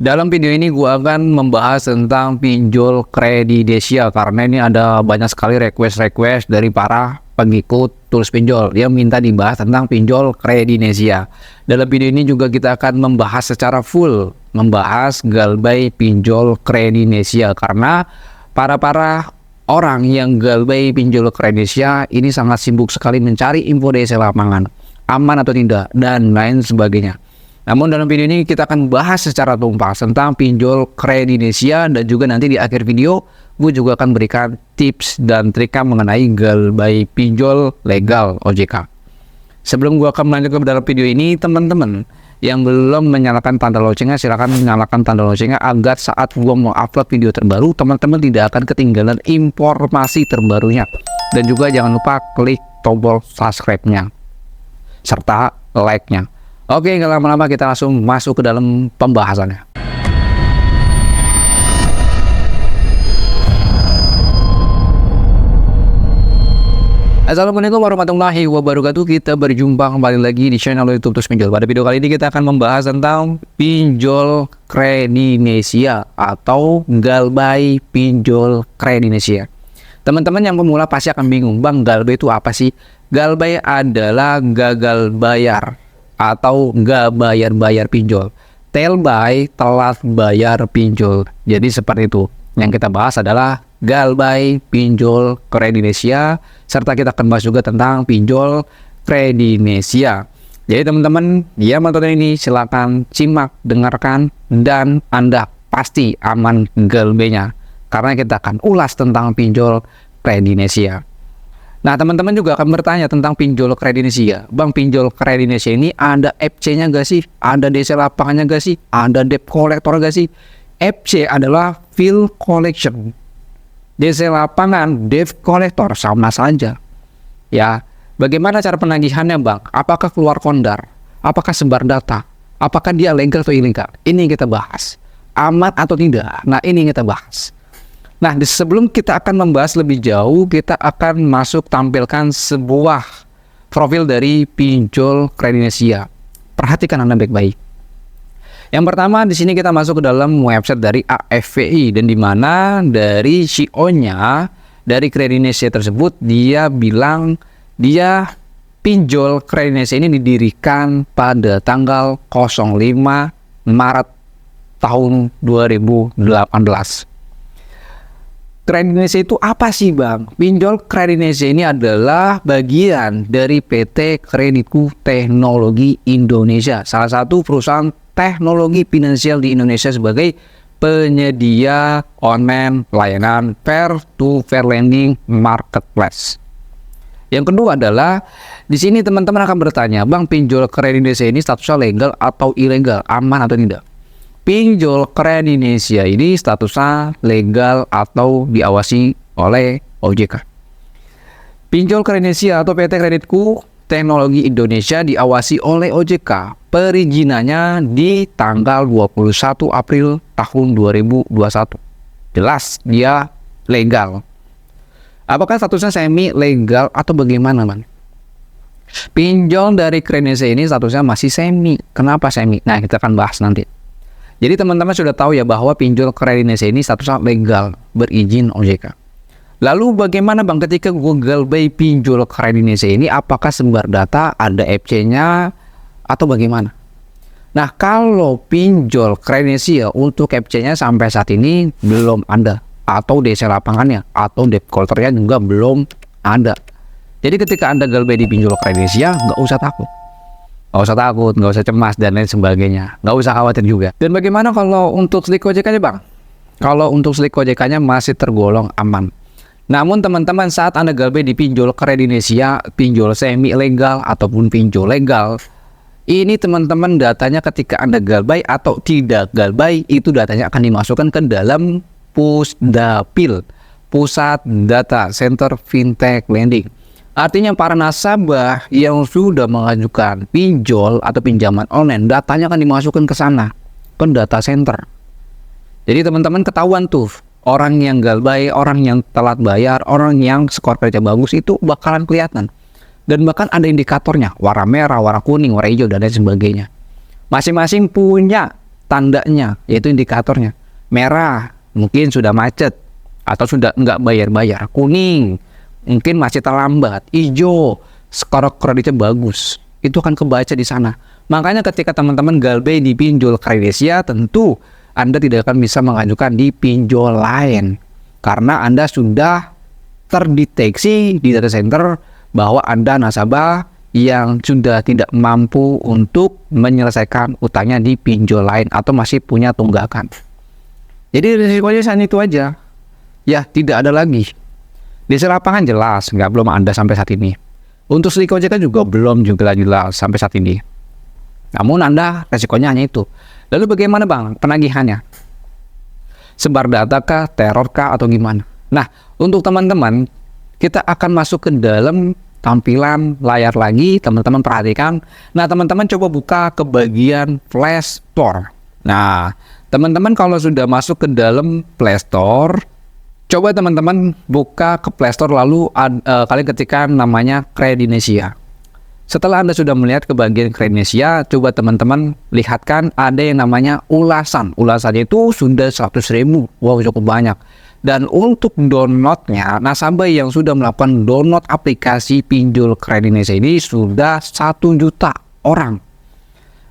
Dalam video ini gua akan membahas tentang pinjol kredidesia karena ini ada banyak sekali request dari para pengikut tools pinjol. Dia minta dibahas tentang pinjol kredidesia. Dalam video ini juga kita akan membahas secara full membahas galbay pinjol kredidesia karena para orang yang galbay pinjol kredidesia ini sangat sibuk sekali mencari info desa lapangan, aman atau tidak dan lain sebagainya. Namun dalam video ini kita akan bahas secara tuntas tentang pinjol kredidesia dan juga nanti di akhir video gue juga akan berikan tips dan trik mengenai galbay pinjol legal OJK. Sebelum gue akan melanjutkan ke dalam video ini, teman-teman yang belum menyalakan tanda loncengnya silahkan menyalakan tanda loncengnya agar saat gue mau upload video terbaru teman-teman tidak akan ketinggalan informasi terbarunya. Dan juga jangan lupa klik tombol subscribe-nya serta like-nya. Oke, nggak lama-lama kita langsung masuk ke dalam pembahasannya. Assalamualaikum warahmatullahi wabarakatuh. Kita berjumpa kembali lagi di channel YouTube Tools Pinjol. Pada video kali ini kita akan membahas tentang pinjol kredidesia atau galbay pinjol kredidesia. Teman-teman yang pemula pasti akan bingung, Bang, galbay itu apa sih? Galbay adalah gagal bayar atau nggak bayar pinjol. Telbay, telat bayar pinjol. Jadi seperti itu. Yang kita bahas adalah galbay pinjol kredidesia, serta kita akan bahas juga tentang pinjol kredidesia. Jadi teman-teman yang menonton ini silakan simak, dengarkan, dan Anda pasti aman galbaynya karena kita akan ulas tentang pinjol kredidesia. Nah, teman-teman juga akan bertanya tentang pinjol kredidesia. Bang, pinjol kredidesia ini ada FC-nya gak sih? Ada DC lapangannya gak sih? Ada debt collector gak sih? FC adalah field collection. DC lapangan, debt collector sama saja. Ya, bagaimana cara penagihannya, Bang? Apakah keluar kondar? Apakah sebar data? Apakah dia legal atau ilegal? Ini yang kita bahas. Aman atau tidak? Nah, ini yang kita bahas. Nah, sebelum kita akan membahas lebih jauh, kita akan masuk tampilkan sebuah profil dari pinjol kredidesia. Perhatikan Anda baik-baik. Yang pertama di sini kita masuk ke dalam website dari AFVI dan di mana dari CEO-nya dari kredidesia tersebut dia bilang dia pinjol kredidesia ini didirikan pada tanggal 05 Maret tahun 2018. Kredidesia itu apa sih, Bang? Pinjol kredidesia ini adalah bagian dari PT Kreditku Teknologi Indonesia, salah satu perusahaan teknologi finansial di Indonesia sebagai penyedia online layanan peer-to-peer lending marketplace. Yang kedua adalah di sini teman-teman akan bertanya, Bang, pinjol kredidesia ini statusnya legal atau ilegal, aman atau tidak? Pinjol kredidesia ini statusnya legal atau diawasi oleh OJK. Pinjol kredidesia atau PT Kreditku Teknologi Indonesia diawasi oleh OJK. Perizinannya di tanggal 21 April tahun 2021. Jelas dia legal. Apakah statusnya semi legal atau bagaimana, Bang? Pinjol dari kredidesia ini statusnya masih semi. Kenapa semi? Nah, kita akan bahas nanti. Jadi teman-teman sudah tahu ya bahwa pinjol kredidesia ini statusnya legal, berizin OJK. Lalu bagaimana, Bang, ketika gue galbay pinjol kredidesia ini, apakah sebar data, ada FC-nya atau bagaimana? Nah, kalau pinjol kredidesia untuk FC-nya sampai saat ini belum ada, atau DC lapangannya atau debt collector-nya juga belum ada. Jadi ketika Anda galbay di pinjol kredidesia, nggak usah takut. Nggak usah takut, nggak usah cemas, dan lain sebagainya. Nggak usah khawatir juga. Dan bagaimana kalau untuk slik OJK-nya, Bang? Kalau untuk slik OJK-nya masih tergolong aman. Namun teman-teman saat Anda galbay di pinjol kredidesia, pinjol semi legal ataupun pinjol legal, ini teman-teman datanya ketika Anda galbay atau tidak galbay, itu datanya akan dimasukkan ke dalam Pusdapil, Pusat Data Center Fintech Lending. Artinya para nasabah yang sudah mengajukan pinjol atau pinjaman online, datanya akan dimasukkan ke sana, ke data center. Jadi teman-teman ketahuan tuh, orang yang galbay, orang yang telat bayar, orang yang skor kerja bagus itu bakalan kelihatan. Dan bahkan ada indikatornya, warna merah, warna kuning, warna hijau, dan lain sebagainya. Masing-masing punya tandanya, yaitu indikatornya. Merah, mungkin sudah macet, atau sudah nggak bayar-bayar. Kuning, mungkin masih terlambat. Hijau, skor kreditnya bagus. Itu akan kebaca di sana. Makanya ketika teman-teman galbay di pinjol Kredinesia, tentu Anda tidak akan bisa mengajukan di pinjol lain. Karena Anda sudah terdeteksi di data center bahwa Anda nasabah yang sudah tidak mampu untuk menyelesaikan utangnya di pinjol lain atau masih punya tunggakan. Jadi risikonya saat itu aja. Ya, tidak ada lagi. Desa lapangan jelas, belum ada sampai saat ini. Untuk risiko OJK juga belum juga jelas sampai saat ini. Namun Anda resikonya hanya itu. Lalu bagaimana Bang penagihannya? Sebar data kah, teror kah, atau gimana? Nah, untuk teman-teman, kita akan masuk ke dalam tampilan layar lagi, teman-teman perhatikan. Nah, teman-teman coba buka ke bagian Play Store. Nah, teman-teman kalau sudah masuk ke dalam Play Store, coba teman-teman buka ke Play Store lalu kalian ketikkan namanya Kredinesia. Setelah Anda sudah melihat ke bagian Kredinesia, coba teman-teman lihatkan ada yang namanya ulasan. Ulasannya itu sudah 100.000. Wow, cukup banyak. Dan untuk downloadnya, nasabah yang sudah melakukan download aplikasi pinjol Kredinesia ini sudah 1 juta orang.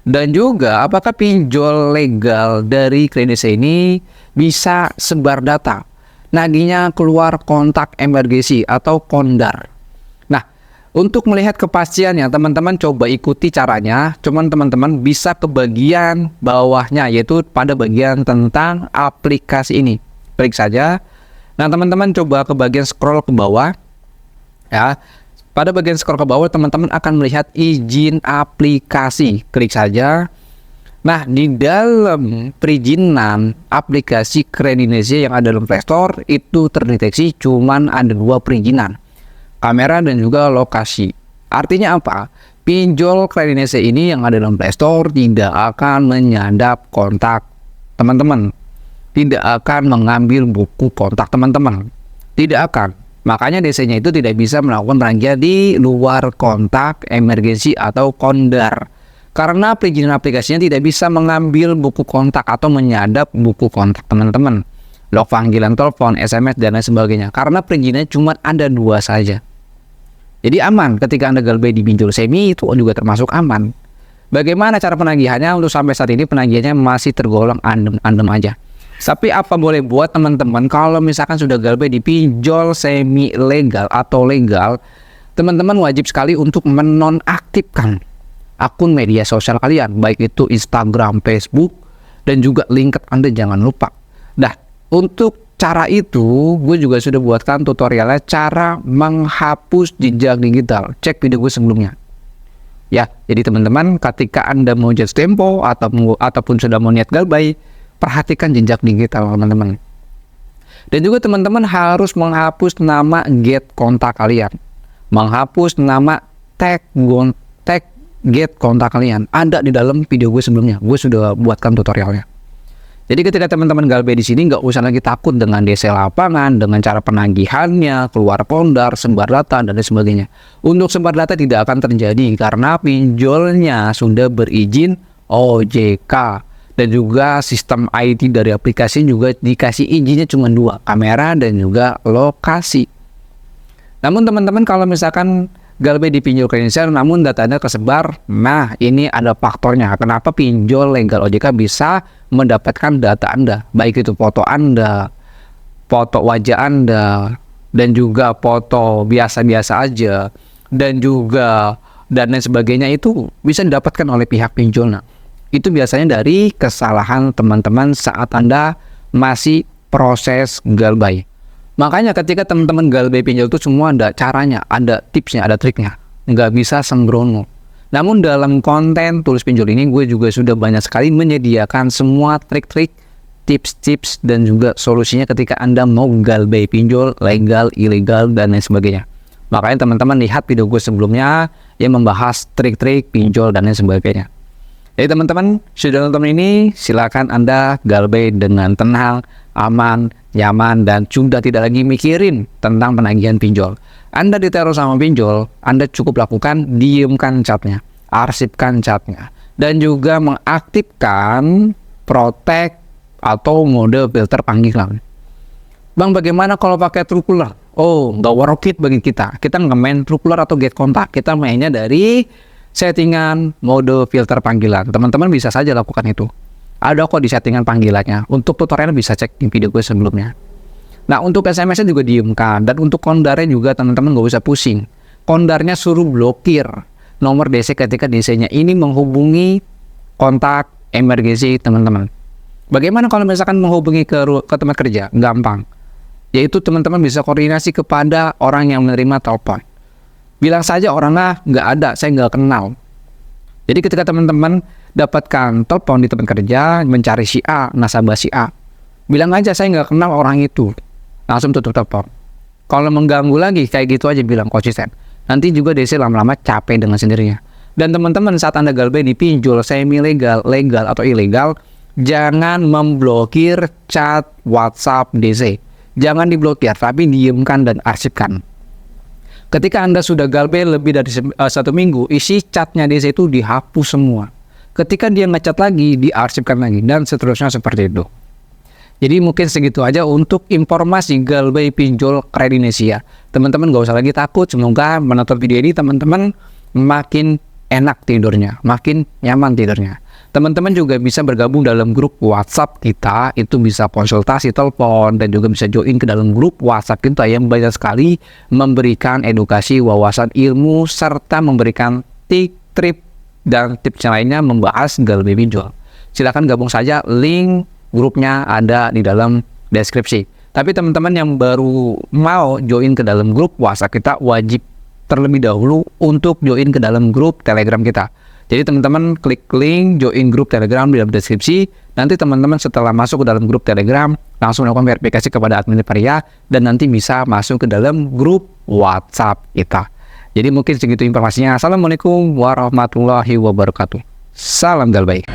Dan juga apakah pinjol legal dari Kredinesia ini bisa sebar data? Nagihnya keluar kontak emergensi atau kondar. Nah, untuk melihat kepastiannya, teman-teman coba ikuti caranya. Cuman teman-teman bisa ke bagian bawahnya, yaitu pada bagian tentang aplikasi ini. Klik saja. Nah, teman-teman coba ke bagian scroll ke bawah. Ya, pada bagian scroll ke bawah, teman-teman akan melihat izin aplikasi. Klik saja. Nah, di dalam perizinan aplikasi Kredinesia yang ada dalam Play Store itu terdeteksi cuman ada 2 perizinan, kamera dan juga lokasi. Artinya apa? Pinjol Kredinesia ini yang ada dalam Play Store tidak akan menyadap kontak teman-teman, tidak akan mengambil buku kontak teman-teman, tidak akan. Makanya DC-nya itu tidak bisa melakukan penagihan di luar kontak emergensi atau kondar. Karena perizinan aplikasinya tidak bisa mengambil buku kontak atau menyadap buku kontak teman-teman, log panggilan telepon, SMS, dan lain sebagainya. Karena perizinannya cuma ada 2 saja. Jadi aman ketika Anda galbay di pinjol semi, itu juga termasuk aman. Bagaimana cara penagihannya? Untuk sampai saat ini penagihannya masih tergolong andem aja. Tapi apa boleh buat teman-teman kalau misalkan sudah galbay di pinjol semi legal atau legal, teman-teman wajib sekali untuk menonaktifkan akun media sosial kalian, baik itu Instagram, Facebook, dan juga LinkedIn Anda jangan lupa. Nah, untuk cara itu, gue juga sudah buatkan tutorialnya cara menghapus jejak digital. Cek video gue sebelumnya. Ya, jadi teman-teman ketika Anda mau jatuh tempo ataupun sudah mau niat galbay, perhatikan jejak digital teman-teman. Dan juga teman-teman harus menghapus nama get kontak kalian, menghapus nama tag get kontak kalian. Ada di dalam video gue sebelumnya. Gue sudah buatkan tutorialnya. Jadi ketika teman-teman galbay di sini nggak usah lagi takut dengan DC lapangan, dengan cara penagihannya, keluar kondar, sebar data, dan lain sebagainya. Untuk sebar data tidak akan terjadi karena pinjolnya sudah berizin OJK. Dan juga sistem IT dari aplikasi juga dikasih izinnya cuma 2, kamera dan juga lokasi. Namun teman-teman kalau misalkan galbay di pinjol Kredinesia namun data Anda tersebar, nah ini ada faktornya. Kenapa pinjol legal OJK bisa mendapatkan data Anda, baik itu foto Anda, foto wajah Anda, dan juga foto biasa-biasa aja, dan lain sebagainya, itu bisa didapatkan oleh pihak pinjolnya. Itu biasanya dari kesalahan teman-teman saat Anda masih proses galbay. Makanya ketika teman-teman galbay pinjol itu semua ada caranya, ada tipsnya, ada triknya. Nggak bisa sembrono. Namun dalam konten tulis pinjol ini gue juga sudah banyak sekali menyediakan semua trik-trik, tips-tips, dan juga solusinya ketika Anda mau galbay pinjol legal, ilegal, dan lain sebagainya. Makanya teman-teman lihat video gue sebelumnya yang membahas trik-trik pinjol dan lain sebagainya. Jadi teman-teman sudah nonton ini, silakan Anda galbay dengan tenang, aman, nyaman, dan sudah tidak lagi mikirin tentang penagihan pinjol. Anda diteror sama pinjol, Anda cukup lakukan diamkan chatnya, arsipkan chatnya, dan juga mengaktifkan protect atau mode filter panggilan. Bang, bagaimana kalau pakai TrueCaller? Oh, nggak worth it bagi kita. Kita nggak main TrueCaller atau get kontak. Kita mainnya dari settingan mode filter panggilan. Teman-teman bisa saja lakukan itu. Ada kok di settingan panggilannya. Untuk tutorialnya bisa cek di video gue sebelumnya. Nah, untuk SMS-nya juga diemkan. Dan untuk kondarnya juga teman-teman nggak usah pusing. Kondarnya suruh blokir nomor DC ketika DC-nya ini menghubungi kontak emergency teman-teman. Bagaimana kalau misalkan menghubungi ke tempat kerja? Gampang. Yaitu teman-teman bisa koordinasi kepada orang yang menerima telepon. Bilang saja orangnya nggak ada, saya nggak kenal. Jadi ketika teman-teman dapatkan telepon di tempat kerja, mencari si A, nasabah si A, bilang aja saya nggak kenal orang itu. Langsung tutup telepon. Kalau mengganggu lagi, kayak gitu aja bilang konsisten. Nanti juga DC lama-lama capek dengan sendirinya. Dan teman-teman saat Anda galbay di pinjol, semi-legal, legal, atau ilegal, jangan memblokir chat WhatsApp DC. Jangan diblokir, tapi diamkan dan arsipkan. Ketika Anda sudah galbay lebih dari 1 minggu, isi chatnya DC itu dihapus semua. Ketika dia ngechat lagi, diarsipkan lagi, dan seterusnya seperti itu. Jadi mungkin segitu aja untuk informasi galbay pinjol Kredinesia. Teman-teman gak usah lagi takut, semoga menonton video ini teman-teman makin enak tidurnya, makin nyaman tidurnya. Teman-teman juga bisa bergabung dalam grup WhatsApp kita, itu bisa konsultasi telepon dan juga bisa join ke dalam grup WhatsApp kita yang banyak sekali memberikan edukasi, wawasan ilmu, serta memberikan trik dan tips lainnya membahas galbay pinjol. Silahkan gabung saja, link grupnya ada di dalam deskripsi. Tapi teman-teman yang baru mau join ke dalam grup WhatsApp kita, wajib terlebih dahulu untuk join ke dalam grup Telegram kita. Jadi teman-teman klik link join grup Telegram di dalam deskripsi. Nanti teman-teman setelah masuk ke dalam grup Telegram langsung melakukan verifikasi kepada admin Varia dan nanti bisa masuk ke dalam grup WhatsApp kita. Jadi mungkin segitu informasinya. Assalamualaikum warahmatullahi wabarakatuh. Salam galbay.